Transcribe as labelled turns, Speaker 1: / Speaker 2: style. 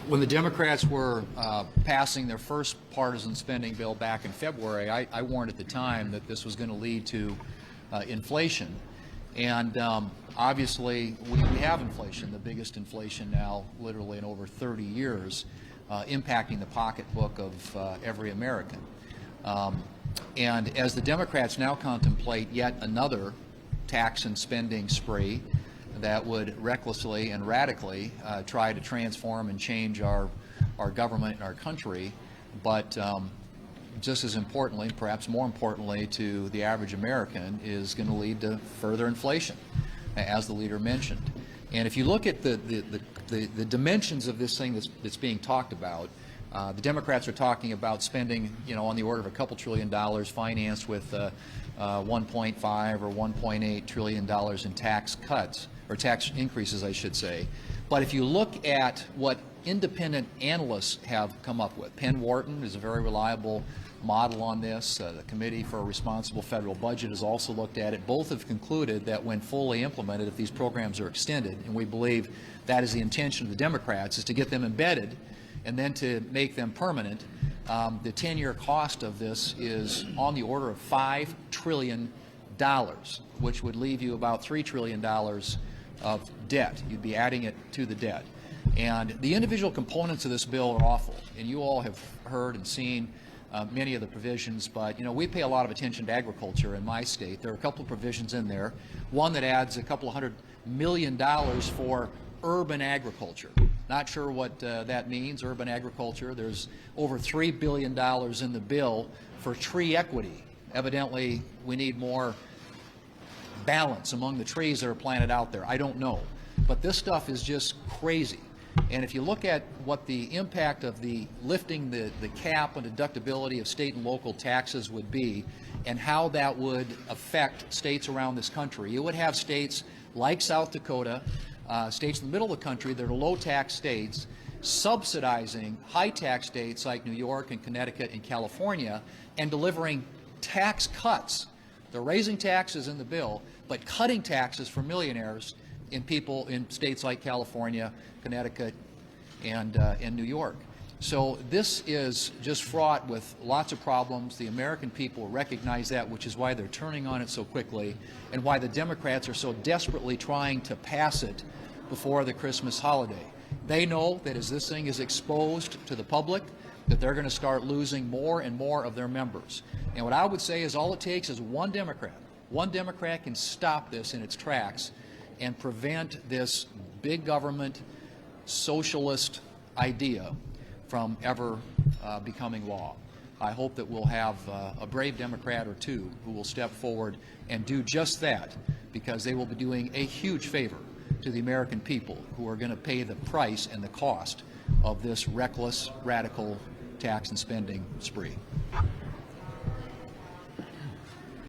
Speaker 1: When the Democrats were passing their first partisan spending bill back in February, I warned at the time that this was going to lead to inflation. And obviously, we have inflation, the biggest inflation now literally in over 30 years, impacting the pocketbook of every American. And as the Democrats now contemplate yet another tax and spending spree that would recklessly and radically try to transform and change our government and our country, but just as importantly, perhaps more importantly to the average American, is going to lead to further inflation, as the leader mentioned. And if you look at the dimensions of this thing that's being talked about, the Democrats are talking about spending, on the order of a couple $1 trillion, financed with 1.5 or 1.8 trillion dollars in tax cuts, or tax increases, I should say. But if you look at what independent analysts have come up with, Penn Wharton is a very reliable model on this. The Committee for a Responsible Federal Budget has also looked at it. Both have concluded that when fully implemented, if these programs are extended, and we believe that is the intention of the Democrats, is to get them embedded and then to make them permanent, the 10-year cost of this is on the order of $5 trillion, which would leave you about $3 trillion of debt. You'd be adding it to the debt. And the individual components of this bill are awful, and you all have heard and seen many of the provisions, but we pay a lot of attention to agriculture in my state. There are a couple of provisions in there. One that adds a couple $100 million for urban agriculture. Not sure what that means, urban agriculture. There's over $3 billion in the bill for tree equity. Evidently, we need more balance among the trees that are planted out there. I don't know. But this stuff is just crazy. And if you look at what the impact of the lifting the cap on deductibility of state and local taxes would be, and how that would affect states around this country, you would have states like South Dakota, states in the middle of the country that are low-tax states, subsidizing high-tax states like New York and Connecticut and California, and delivering tax cuts. They're raising taxes in the bill, but cutting taxes for millionaires in people in states like California, Connecticut, and New York. So this is just fraught with lots of problems. The American people recognize that, which is why they're turning on it so quickly, and why the Democrats are so desperately trying to pass it before the Christmas holiday. They know that as this thing is exposed to the public, that they're going to start losing more and more of their members. And what I would say is all it takes is one Democrat. One Democrat can stop this in its tracks and prevent this big government socialist idea from ever becoming law. I hope that we'll have a brave Democrat or two who will step forward and do just that, because they will be doing a huge favor to the American people, who are going to pay the price and the cost of this reckless, radical tax and spending spree.